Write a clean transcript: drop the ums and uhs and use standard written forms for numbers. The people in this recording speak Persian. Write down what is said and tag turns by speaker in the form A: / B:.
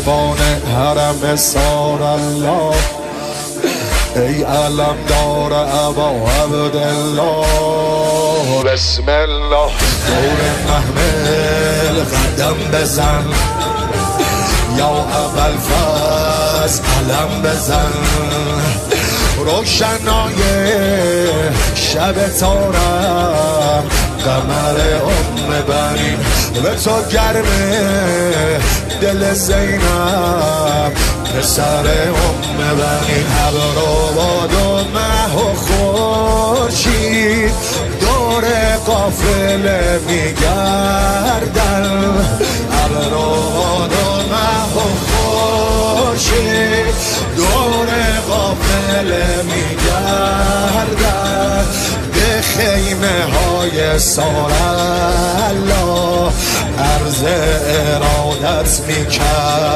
A: بان حرم سار الله ای علم دار ابا عبدالله بسم الله دور محمل قدم بزن یا اول فاز علم بزن روشنای شب تارم قمر بنی به تو گرمه دل زینب پسر بنی ابروباد و مه و خورشید دور قافله میگردن ابروباد و مه و خورشید دور قافله میگردن به خیمه های سارالله عرض ارادت میکرد.